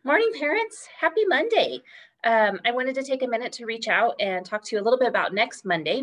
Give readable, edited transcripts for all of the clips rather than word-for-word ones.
Morning, parents. Happy Monday. I wanted to take a minute to reach out and talk to you a little bit about next Monday,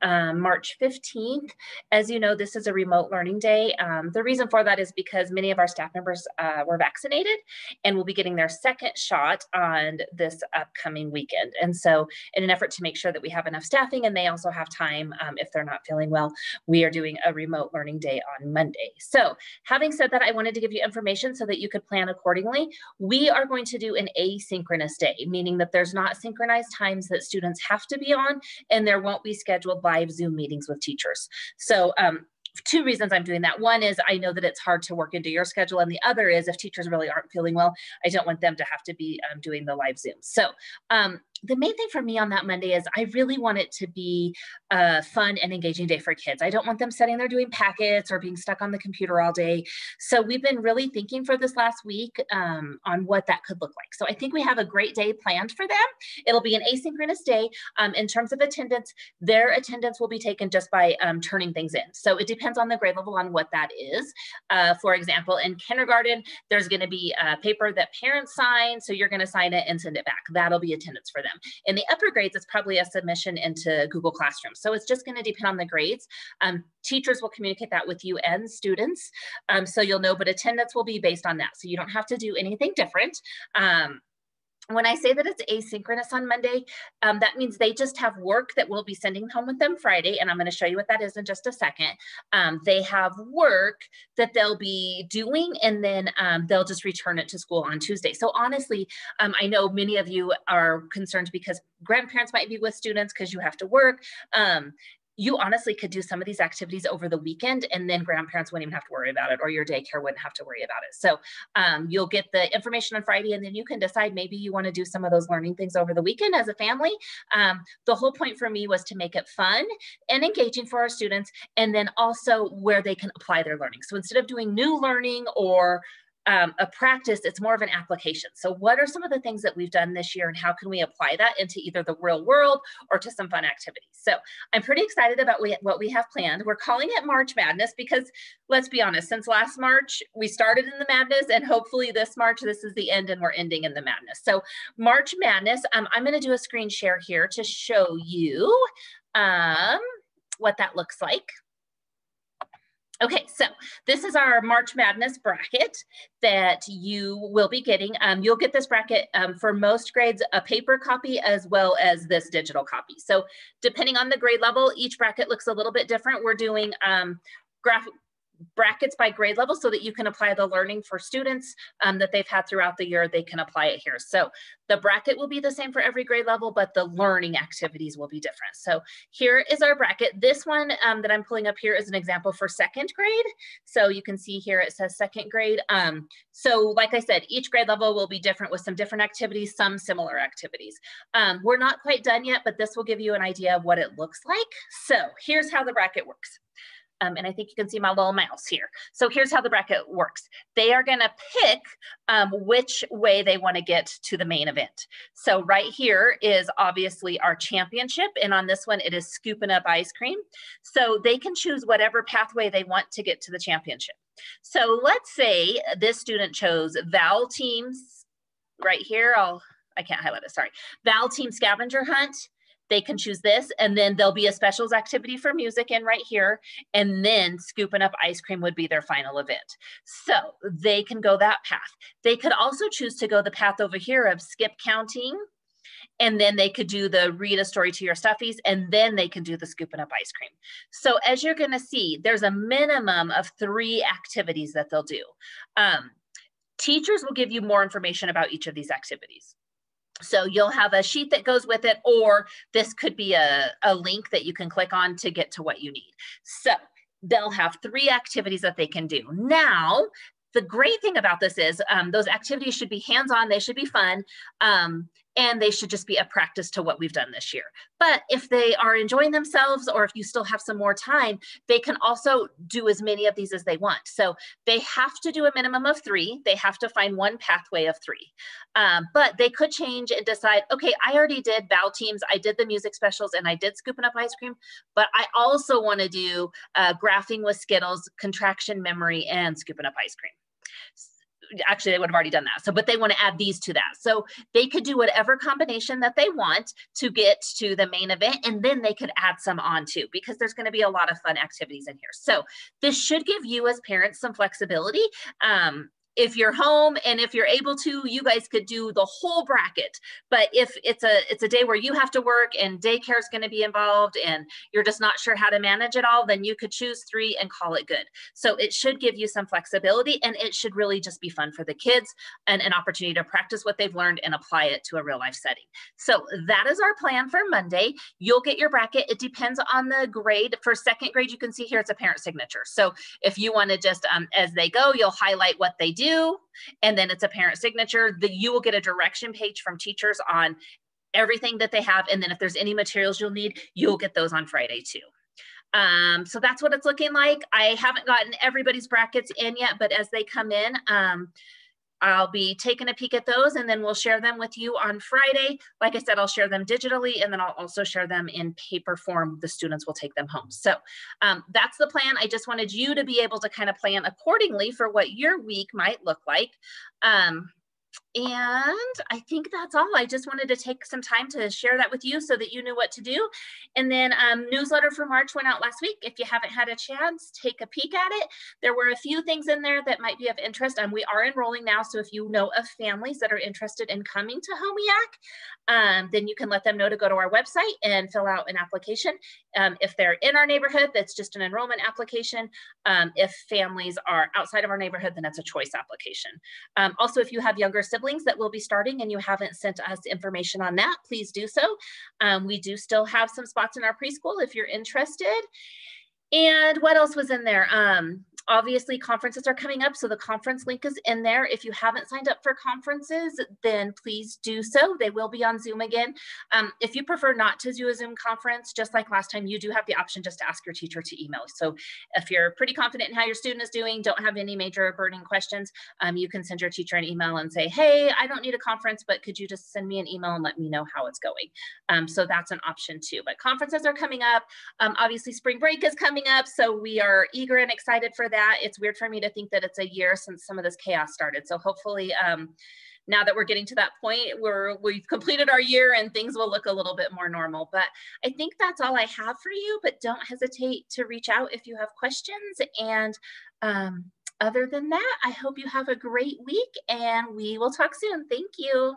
March 15th. As you know, this is a remote learning day. The reason for that is because many of our staff members were vaccinated and will be getting their second shot on this upcoming weekend. And so in an effort to make sure that we have enough staffing and they also have time if they're not feeling well, we are doing a remote learning day on Monday. So having said that, I wanted to give you information so that you could plan accordingly. We are going to do an asynchronous day, meaning that there's not synchronized times that students have to be on, and there won't be scheduled live Zoom meetings with teachers. So two reasons I'm doing that. One is I know that it's hard to work into your schedule, and the other is if teachers really aren't feeling well, I don't want them to have to be doing the live Zoom. So the main thing for me on that Monday is I really want it to be a fun and engaging day for kids. I don't want them sitting there doing packets or being stuck on the computer all day. So we've been really thinking for this last week on what that could look like. So I think we have a great day planned for them. It'll be an asynchronous day. In terms of attendance, their attendance will be taken just by turning things in. So it depends on the grade level on what that is. For example, in kindergarten, there's going to be a paper that parents sign. So you're going to sign it and send it back. That'll be attendance for them. In the upper grades, it's probably a submission into Google Classroom. So it's just going to depend on the grades. Teachers will communicate that with you and students. So you'll know, but attendance will be based on that. So you don't have to do anything different. When I say that it's asynchronous on Monday, that means they just have work that we'll be sending home with them Friday, and I'm going to show you what that is in just a second. They have work that they'll be doing, and then they'll just return it to school on Tuesday. So honestly, I know many of you are concerned because grandparents might be with students because you have to work. You honestly could do some of these activities over the weekend, and then grandparents wouldn't even have to worry about it, or your daycare wouldn't have to worry about it. So you'll get the information on Friday, and then you can decide maybe you want to do some of those learning things over the weekend as a family. The whole point for me was to make it fun and engaging for our students, and then also where they can apply their learning. So instead of doing new learning or a practice, it's more of an application. So what are some of the things that we've done this year, and how can we apply that into either the real world or to some fun activities? So I'm pretty excited about what we have planned. We're calling it March Madness because, let's be honest, since last March, we started in the madness, and hopefully this March, this is the end and we're ending in the madness. So March Madness, I'm going to do a screen share here to show you what that looks like. Okay, so this is our March Madness bracket that you will be getting. You'll get this bracket for most grades, a paper copy as well as this digital copy. So depending on the grade level, each bracket looks a little bit different. We're doing brackets by grade level so that you can apply the learning for students that they've had throughout the year. They can apply it here. So the bracket will be the same for every grade level, but the learning activities will be different. So here is our bracket. This one that I'm pulling up here is an example for second grade. So you can see here it says second grade. So like I said, each grade level will be different with some different activities, some similar activities. We're not quite done yet, but this will give you an idea of what it looks like. So here's how the bracket works. And I think you can see my little mouse here. So here's how the bracket works. They are gonna pick which way they wanna get to the main event. So right here is obviously our championship. And on this one, it is scooping up ice cream. So they can choose whatever pathway they want to get to the championship. So let's say this student chose Val Teams right here. I can't highlight it, sorry. Val Team Scavenger Hunt. They can choose this, and then there'll be a specials activity for music in right here, and then scooping up ice cream would be their final event. So they can go that path. They could also choose to go the path over here of skip counting, and then they could do the read a story to your stuffies, and then they can do the scooping up ice cream. So as you're gonna see, there's a minimum of 3 activities that they'll do. Teachers will give you more information about each of these activities. So you'll have a sheet that goes with it, or this could be a link that you can click on to get to what you need. So they'll have 3 activities that they can do. Now, the great thing about this is those activities should be hands-on, they should be fun, and they should just be a practice to what we've done this year. But if they are enjoying themselves, or if you still have some more time, they can also do as many of these as they want. So they have to do a minimum of 3. They have to find one pathway of 3. But they could change and decide, okay, I already did Val Teams, I did the music specials, and I did scooping up ice cream, but I also want to do graphing with Skittles, contraction memory, and scooping up ice cream. actually they would have already done that. So, but they want to add these to that. So they could do whatever combination that they want to get to the main event. And then they could add some on too, because there's going to be a lot of fun activities in here. So this should give you as parents some flexibility. If you're home and if you're able to, you guys could do the whole bracket. But if it's a day where you have to work and daycare is going to be involved and you're just not sure how to manage it all, then you could choose 3 and call it good. So it should give you some flexibility, and it should really just be fun for the kids and an opportunity to practice what they've learned and apply it to a real life setting. So that is our plan for Monday. You'll get your bracket. It depends on the grade. For second grade, you can see here it's a parent signature. So if you want to just, as they go, you'll highlight what they do, and then it's a parent signature. You will get a direction page from teachers on everything that they have, and then if there's any materials you'll need, you'll get those on Friday too. So that's what it's looking like. I haven't gotten everybody's brackets in yet, but as they come in, I'll be taking a peek at those, and then we'll share them with you on Friday. Like I said, I'll share them digitally, and then I'll also share them in paper form. The students will take them home. So that's the plan. I just wanted you to be able to kind of plan accordingly for what your week might look like. And I think that's all. I just wanted to take some time to share that with you so that you knew what to do. And then newsletter for March went out last week. If you haven't had a chance, take a peek at it. There were a few things in there that might be of interest. We are enrolling now. So if you know of families that are interested in coming to Homiac, then you can let them know to go to our website and fill out an application. If they're in our neighborhood, that's just an enrollment application. If families are outside of our neighborhood, then it's a choice application. Also, if you have younger siblings that will be starting and you haven't sent us information on that, please do so. We do still have some spots in our preschool if you're interested. And what else was in there? Obviously, conferences are coming up, so the conference link is in there. If you haven't signed up for conferences, then please do so. They will be on Zoom again. If you prefer not to do a Zoom conference, just like last time, you do have the option just to ask your teacher to email. So if you're pretty confident in how your student is doing, don't have any major burning questions, you can send your teacher an email and say, hey, I don't need a conference, but could you just send me an email and let me know how it's going? So that's an option too. But conferences are coming up. Obviously, spring break is coming up, so we are eager and excited for that. It's weird for me to think that it's a year since some of this chaos started. So hopefully now that we're getting to that point, we've completed our year and things will look a little bit more normal. But I think that's all I have for you, but don't hesitate to reach out if you have questions. And other than that, I hope you have a great week and we will talk soon. Thank you.